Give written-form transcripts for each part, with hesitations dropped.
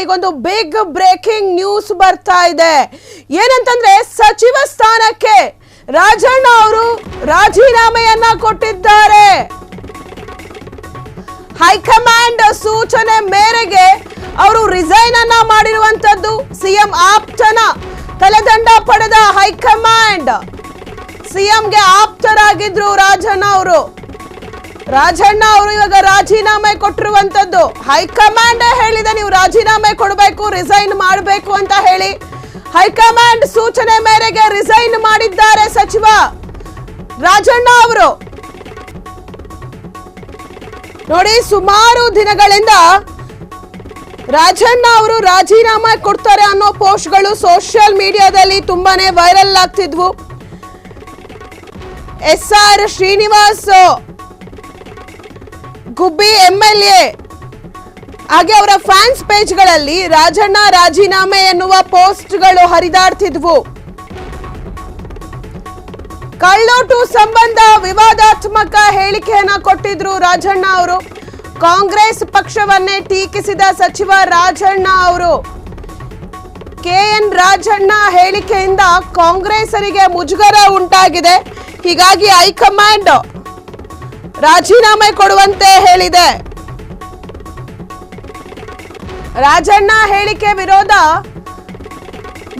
ಈಗೊಂದು big breaking news ಬರ್ತಾ ಇದೆ. ಏನಂತಂದ್ರೆ ಸಚಿವ ಸ್ಥಾನಕ್ಕೆ ರಾಜಣ್ಣ ಅವರು ರಾಜೀನಾಮೆಯನ್ನ ಕೊಟ್ಟಿದ್ದಾರೆ. ಹೈಕಮಾಂಡ್ ಸೂಚನೆ ಮೇರೆಗೆ ಅವರು ರಿಸೈನ್ ಅನ್ನ ಮಾಡಿರುವಂತದ್ದು. ಸಿಎಂ ಆಪ್ತನ ತಲೆದಂಡ ಪಡೆದ ಹೈಕಮಾಂಡ್ ಸಿಎಂಗೆ ಆಪ್ತರಾಗಿದ್ರು ರಾಜಣ್ಣ ಅವರು. ರಾಜಣ್ಣ ಅವರು ಇವಾಗ ರಾಜೀನಾಮೆ ಕೊಟ್ಟಿರುವಂತದ್ದು. ಹೈಕಮಾಂಡ್ ಹೇಳಿದೆ ನೀವು ರಾಜೀನಾಮೆ ಕೊಡಬೇಕು, ರಿಸೈನ್ ಮಾಡಬೇಕು ಅಂತ ಹೇಳಿ. ಹೈಕಮಾಂಡ್ ಸೂಚನೆ ಮೇರೆಗೆ ರಿಸೈನ್ ಮಾಡಿದ್ದಾರೆ ಸಚಿವ ರಾಜಣ್ಣ ಅವರು. ನೋಡಿ, ಸುಮಾರು ದಿನಗಳಿಂದ ರಾಜಣ್ಣ ಅವರು ರಾಜೀನಾಮೆ ಕೊಡ್ತಾರೆ ಅನ್ನೋ ಪೋಸ್ಟ್ಗಳು ಸೋಷಿಯಲ್ ಮೀಡಿಯಾದಲ್ಲಿ ತುಂಬಾನೇ ವೈರಲ್ ಆಗ್ತಿದ್ವು. SR ಶ್ರೀನಿವಾಸ್ ಗುಬ್ಬಿ MLA ಹಾಗೆ ಅವರ ಫ್ಯಾನ್ಸ್ ಪೇಜ್ಗಳಲ್ಲಿ ರಾಜಣ್ಣ ರಾಜೀನಾಮೆ ಎನ್ನುವ ಪೋಸ್ಟ್ಗಳು ಹರಿದಾಡ್ತಿದ್ವು. ಕಳ್ಳೋಟು ಸಂಬಂಧ ವಿವಾದಾತ್ಮಕ ಹೇಳಿಕೆಯನ್ನ ಕೊಟ್ಟಿದ್ರು ರಾಜಣ್ಣ ಅವರು. ಕಾಂಗ್ರೆಸ್ ಪಕ್ಷವನ್ನೇ ಟೀಕಿಸಿದ ಸಚಿವ ರಾಜಣ್ಣ ಅವರು. KN ರಾಜಣ್ಣ ಹೇಳಿಕೆಯಿಂದ ಕಾಂಗ್ರೆಸ್ಸರಿಗೆ ಮುಜುಗರ ಉಂಟಾಗಿದೆ. ಹೀಗಾಗಿ ಹೈಕಮಾಂಡ್ ರಾಜೀನಾಮೆ ಕೊಡುವಂತೆ ಹೇಳಿದೆ. ರಾಜಣ್ಣ ಹೇಳಿಕೆ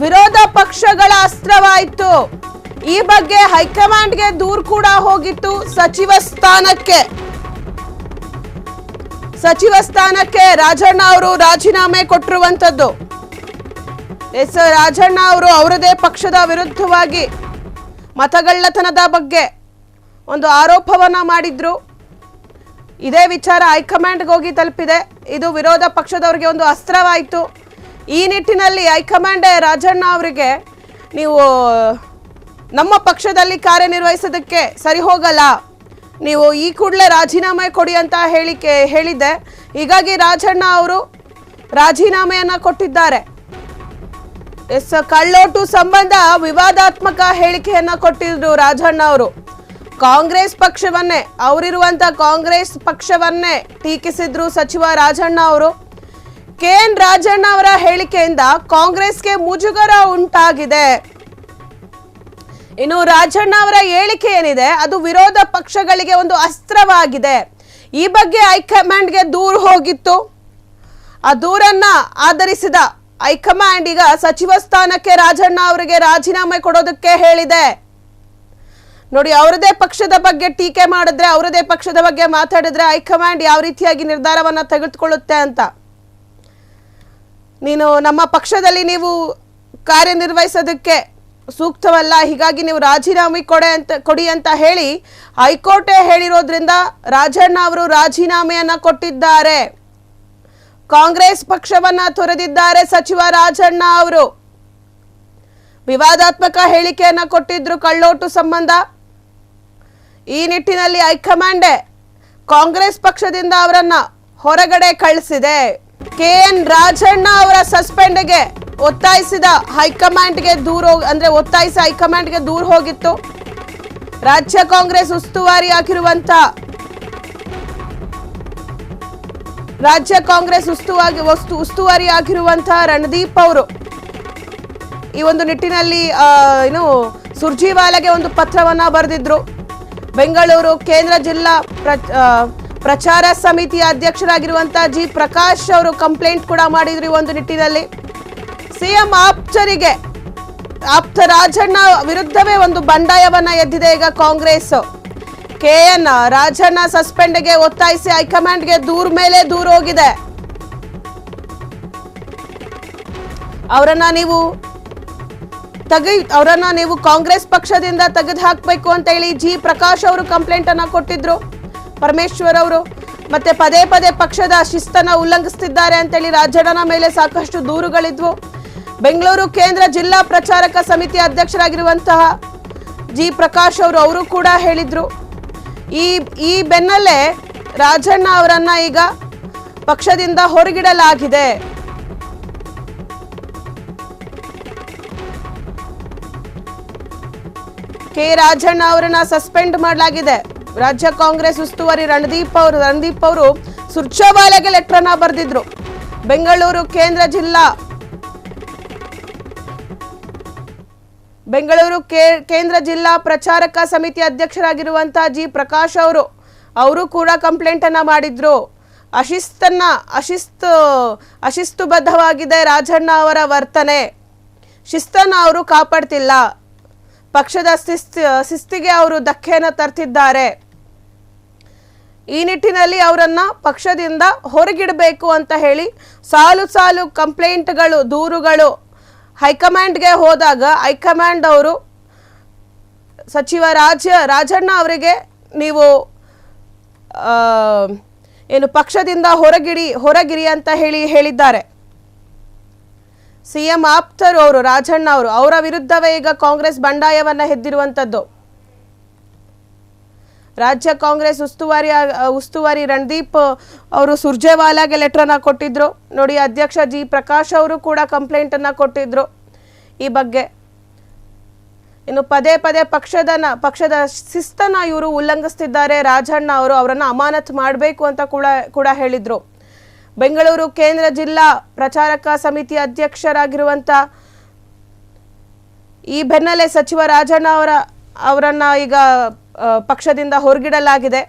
ವಿರೋಧ ಪಕ್ಷಗಳ ಅಸ್ತ್ರವಾಯಿತು. ಈ ಬಗ್ಗೆ ಹೈಕಮಾಂಡ್ಗೆ ದೂರು ಕೂಡ ಹೋಗಿತ್ತು. ಸಚಿವ ಸ್ಥಾನಕ್ಕೆ ರಾಜಣ್ಣ ಅವರು ರಾಜೀನಾಮೆ ಕೊಟ್ಟಿರುವಂತದ್ದು. ರಾಜಣ್ಣ ಅವರು ಅವರದೇ ಪಕ್ಷದ ವಿರುದ್ಧವಾಗಿ ಮತಗಳ್ಳತನದ ಬಗ್ಗೆ ಒಂದು ಆರೋಪವನ್ನ ಮಾಡಿದ್ರು. ಇದೇ ವಿಚಾರ ಹೈಕಮಾಂಡ್ಗೆ ಹೋಗಿ ತಲುಪಿದೆ. ಇದು ವಿರೋಧ ಪಕ್ಷದವರಿಗೆ ಒಂದು ಅಸ್ತ್ರವಾಯಿತು. ಈ ನಿಟ್ಟಿನಲ್ಲಿ ಹೈಕಮಾಂಡ್ ರಾಜಣ್ಣ ಅವರಿಗೆ ನೀವು ನಮ್ಮ ಪಕ್ಷದಲ್ಲಿ ಕಾರ್ಯನಿರ್ವಹಿಸೋದಕ್ಕೆ ಸರಿ ಹೋಗಲ್ಲ, ನೀವು ಈ ಕೂಡಲೇ ರಾಜೀನಾಮೆ ಕೊಡಿ ಅಂತ ಹೇಳಿದ್ದೆ. ಹೀಗಾಗಿ ರಾಜಣ್ಣ ಅವರು ರಾಜೀನಾಮೆಯನ್ನ ಕೊಟ್ಟಿದ್ದಾರೆ. ಕಳ್ಳೋಟು ಸಂಬಂಧ ವಿವಾದಾತ್ಮಕ ಹೇಳಿಕೆಯನ್ನ ಕೊಟ್ಟಿದ್ರು ರಾಜಣ್ಣ ಅವರು. ಕಾಂಗ್ರೆಸ್ ಪಕ್ಷವನ್ನೇ ಅವರಿರುವಂತ ಕಾಂಗ್ರೆಸ್ ಪಕ್ಷವನ್ನೇ ಟೀಕಿಸಿದ್ರು ಸಚಿವ ರಾಜಣ್ಣ ಅವರು. KN ರಾಜಣ್ಣ ಅವರ ಹೇಳಿಕೆಯಿಂದ ಕಾಂಗ್ರೆಸ್ಗೆ ಮುಜುಗರ ಉಂಟಾಗಿದೆ. ಇನ್ನು ರಾಜಣ್ಣ ಅವರ ಹೇಳಿಕೆ ಏನಿದೆ ಅದು ವಿರೋಧ ಪಕ್ಷಗಳಿಗೆ ಒಂದು ಅಸ್ತ್ರವಾಗಿದೆ. ಈ ಬಗ್ಗೆ ಹೈಕಮಾಂಡ್ಗೆ ದೂರು ಹೋಗಿತ್ತು. ಆ ದೂರನ್ನ ಆಧರಿಸಿದ ಹೈಕಮಾಂಡ್ ಈಗ ಸಚಿವ ಸ್ಥಾನಕ್ಕೆ ರಾಜಣ್ಣ ಅವರಿಗೆ ರಾಜೀನಾಮೆ ಕೊಡೋದಕ್ಕೆ ಹೇಳಿದೆ. ನೋಡಿ, ಅವರದೇ ಪಕ್ಷದ ಬಗ್ಗೆ ಟೀಕೆ ಮಾಡಿದ್ರೆ, ಅವರದೇ ಪಕ್ಷದ ಬಗ್ಗೆ ಮಾತಾಡಿದ್ರೆ ಹೈಕಮಾಂಡ್ ಯಾವ ರೀತಿಯಾಗಿ ನಿರ್ಧಾರವನ್ನ ತೆಗೆದುಕೊಳ್ಳುತ್ತೆ ಅಂತ. ನೀನು ನಮ್ಮ ಪಕ್ಷದಲ್ಲಿ ನೀವು ಕಾರ್ಯನಿರ್ವಹಿಸೋದಕ್ಕೆ ಸೂಕ್ತವಲ್ಲ, ಹೀಗಾಗಿ ನೀವು ರಾಜೀನಾಮೆ ಕೊಡಿ ಅಂತ ಹೇಳಿ ಹೈಕೋರ್ಟೇ ಹೇಳಿರೋದ್ರಿಂದ ರಾಜಣ್ಣ ಅವರು ರಾಜೀನಾಮೆಯನ್ನ ಕೊಟ್ಟಿದ್ದಾರೆ. ಕಾಂಗ್ರೆಸ್ ಪಕ್ಷವನ್ನ ತೊರೆದಿದ್ದಾರೆ ಸಚಿವ ರಾಜಣ್ಣ ಅವರು. ವಿವಾದಾತ್ಮಕ ಹೇಳಿಕೆಯನ್ನ ಕೊಟ್ಟಿದ್ರು ಕಳ್ಳೋಟು ಸಂಬಂಧ. ಈ ನಿಟ್ಟಿನಲ್ಲಿ ಹೈಕಮಾಂಡ್ ಕಾಂಗ್ರೆಸ್ ಪಕ್ಷದಿಂದ ಅವರನ್ನ ಹೊರಗಡೆ ಕಳಿಸಿದೆ. KN ರಾಜಣ್ಣ ಅವರ ಸಸ್ಪೆಂಡ್ಗೆ ಒತ್ತಾಯಿಸಿ ಹೈಕಮಾಂಡ್ಗೆ ದೂರು ಹೋಗಿತ್ತು. ರಾಜ್ಯ ಕಾಂಗ್ರೆಸ್ ಉಸ್ತುವಾರಿ ಆಗಿರುವಂತಹ ರಣದೀಪ್ ಅವರು ಈ ಒಂದು ನಿಟ್ಟಿನಲ್ಲಿ ಸುರ್ಜಿವಾಲಾಗೆ ಒಂದು ಪತ್ರವನ್ನ ಬರೆದಿದ್ರು. ಬೆಂಗಳೂರು ಕೇಂದ್ರ ಜಿಲ್ಲಾ ಪ್ರಚಾರ ಸಮಿತಿಯ ಅಧ್ಯಕ್ಷರಾಗಿರುವಂತಹ G ಪ್ರಕಾಶ್ ಅವರು ಕಂಪ್ಲೇಂಟ್ ಕೂಡ ಮಾಡಿದ್ರು. ಈ ಒಂದು ನಿಟ್ಟಿನಲ್ಲಿ ಸಿಎಂ ಆಪ್ತ ರಾಜಣ್ಣ ವಿರುದ್ಧವೇ ಒಂದು ಬಂಡಾಯವನ್ನ ಎದ್ದಿದೆ ಈಗ ಕಾಂಗ್ರೆಸ್. KN ರಾಜಣ್ಣ ಸಸ್ಪೆಂಡ್ಗೆ ಒತ್ತಾಯಿಸಿ ಹೈಕಮಾಂಡ್ಗೆ ದೂರು ಮೇಲೆ ದೂರು ಹೋಗಿದೆ. ಅವರನ್ನ ನೀವು ಕಾಂಗ್ರೆಸ್ ಪಕ್ಷದಿಂದ ತೆಗೆದು ಹಾಕಬೇಕು ಅಂತ ಹೇಳಿ G ಪ್ರಕಾಶ್ ಅವರು ಕಂಪ್ಲೇಂಟ್ ಅನ್ನ ಕೊಟ್ಟಿದ್ರು. ಪರಮೇಶ್ವರ್ ಅವರು ಮತ್ತೆ ಪದೇ ಪಕ್ಷದ ಶಿಸ್ತನ್ನ ಉಲ್ಲಂಘಿಸುತ್ತಿದ್ದಾರೆ ಅಂತೇಳಿ ರಾಜಣ್ಣನ ಮೇಲೆ ಸಾಕಷ್ಟು ದೂರುಗಳಿದ್ವು. ಬೆಂಗಳೂರು ಕೇಂದ್ರ ಜಿಲ್ಲಾ ಪ್ರಚಾರಕ ಸಮಿತಿ ಅಧ್ಯಕ್ಷರಾಗಿರುವಂತಹ G ಪ್ರಕಾಶ್ ಅವರು ಕೂಡ ಹೇಳಿದ್ರು. ಈ ಬೆನ್ನಲ್ಲೇ ರಾಜಣ್ಣ ಅವರನ್ನ ಈಗ ಪಕ್ಷದಿಂದ ಹೊರಗಿಡಲಾಗಿದೆ. ರಾಜಣ್ಣ ಅವರನ್ನ ಸಸ್ಪೆಂಡ್ ಮಾಡಲಾಗಿದೆ. ರಾಜ್ಯ ಕಾಂಗ್ರೆಸ್ ಉಸ್ತುವಾರಿ ರಣದೀಪ್ ಅವರು ಸುರ್ಜೇವಾಲಾಗೆ ಲೆಟರ್ ಅನ್ನ ಬರೆದಿದ್ರು. ಬೆಂಗಳೂರು ಕೇಂದ್ರ ಜಿಲ್ಲಾ ಪ್ರಚಾರಕ ಸಮಿತಿ ಅಧ್ಯಕ್ಷರಾಗಿರುವಂತಹ ಜಿ ಪ್ರಕಾಶ್ ಅವರು ಕೂಡ ಕಂಪ್ಲೇಂಟ್ ಅನ್ನ ಮಾಡಿದ್ರು. ಅಶಿಸ್ತುಬದ್ಧವಾಗಿದೆ ರಾಜಣ್ಣ ಅವರ ವರ್ತನೆ, ಶಿಸ್ತನ್ನು ಅವರು ಕಾಪಾಡ್ತಿಲ್ಲ, ಪಕ್ಷದ ಶಿಸ್ತಿಗೆ ಅವರು ಧಕ್ಕೆಯನ್ನು ತರ್ತಿದ್ದಾರೆ, ಈ ನಿಟ್ಟಿನಲ್ಲಿ ಅವರನ್ನ ಪಕ್ಷದಿಂದ ಹೊರಗಿಡಬೇಕು ಅಂತ ಹೇಳಿ ಸಾಲು ಕಂಪ್ಲೇಂಟ್ಗಳು, ದೂರುಗಳು ಹೈಕಮಾಂಡ್ಗೆ ಹೋದಾಗ ಹೈಕಮಾಂಡ್ ಅವರು ಸಚಿವ ರಾಜಣ್ಣ ಅವರಿಗೆ ನೀವು ಏನು ಪಕ್ಷದಿಂದ ಹೊರಗಿರಿ ಅಂತ ಹೇಳಿದ್ದಾರೆ. ಸಿಎಂ ಆಪ್ತರು ಅವರು ರಾಜಣ್ಣ ಅವರ ವಿರುದ್ಧವೇ ಈಗ ಕಾಂಗ್ರೆಸ್ ಬಂಡಾಯವನ್ನ ಎದ್ದಿರುವಂತದ್ದು. ರಾಜ್ಯ ಕಾಂಗ್ರೆಸ್ ಉಸ್ತುವಾರಿ ರಣದೀಪ್ ಅವರು ಸುರ್ಜೇವಾಲಾಗೆ ಲೆಟರ್ ಅನ್ನ ಕೊಟ್ಟಿದ್ರು ನೋಡಿ. ಅಧ್ಯಕ್ಷ ಜಿ ಪ್ರಕಾಶ್ ಅವರು ಕೂಡ ಕಂಪ್ಲೇಂಟ್ ಅನ್ನ ಕೊಟ್ಟಿದ್ರು ಈ ಬಗ್ಗೆ. ಇನ್ನು ಪದೇ ಪಕ್ಷದ ಶಿಸ್ತನ್ನ ಇವರು ಉಲ್ಲಂಘಿಸ್ತಿದ್ದಾರೆ ರಾಜಣ್ಣ ಅವರನ್ನ ಅಮಾನತು ಮಾಡಬೇಕು ಅಂತ ಕೂಡ ಹೇಳಿದ್ರು. ಬೆಂಗಳೂರು ಕೇಂದ್ರ ಜಿಲ್ಲಾ ಪ್ರಚಾರಕ ಸಮಿತಿ ಅಧ್ಯಕ್ಷರಾಗಿರುವಂತ ಈ ಬೆನ್ನಲ್ಲೇ ಸಚಿವ ರಾಜಣ್ಣ ಅವರನ್ನ ಈಗ ಪಕ್ಷದಿಂದ ಹೊರಗಿಡಲಾಗಿದೆ.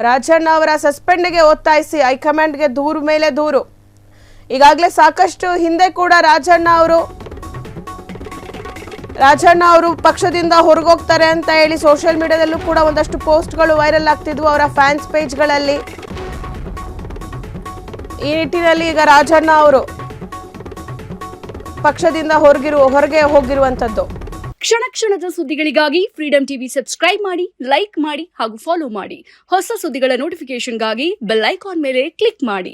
ರಾಜಣ್ಣ ಅವರ ಸಸ್ಪೆಂಡ್ಗೆ ಒತ್ತಾಯಿಸಿ ಹೈಕಮಾಂಡ್ಗೆ ದೂರು ಮೇಲೆ ದೂರು. ಈಗಾಗಲೇ ಸಾಕಷ್ಟು ಹಿಂದೆ ಕೂಡ ರಾಜಣ್ಣ ಅವರು ಪಕ್ಷದಿಂದ ಹೊರಗೋಗ್ತಾರೆ ಅಂತ ಹೇಳಿ ಸೋಷಿಯಲ್ ಮೀಡಿಯಾದಲ್ಲೂ ಕೂಡ ಒಂದಷ್ಟು ಪೋಸ್ಟ್ಗಳು ವೈರಲ್ ಆಗ್ತಿದ್ವು ಅವರ ಫ್ಯಾನ್ಸ್ ಪೇಜ್ಗಳಲ್ಲಿ. ಈ ನಿಟ್ಟಿನಲ್ಲಿ ಈಗ ರಾಜಣ್ಣ ಅವರು ಪಕ್ಷದಿಂದ ಹೊರಗೆ ಹೋಗಿರುವಂತದ್ದು. ಕ್ಷಣದ ಸುದ್ದಿಗಳಿಗಾಗಿ ಫ್ರೀಡಂ ಟಿವಿ ಸಬ್ಸ್ಕ್ರೈಬ್ ಮಾಡಿ, ಲೈಕ್ ಮಾಡಿ ಹಾಗೂ ಫಾಲೋ ಮಾಡಿ. ಹೊಸ ಸುದ್ದಿಗಳ ನೋಟಿಫಿಕೇಶನ್ಗಾಗಿ ಬೆಲ್ ಐಕಾನ್ ಮೇಲೆ ಕ್ಲಿಕ್ ಮಾಡಿ.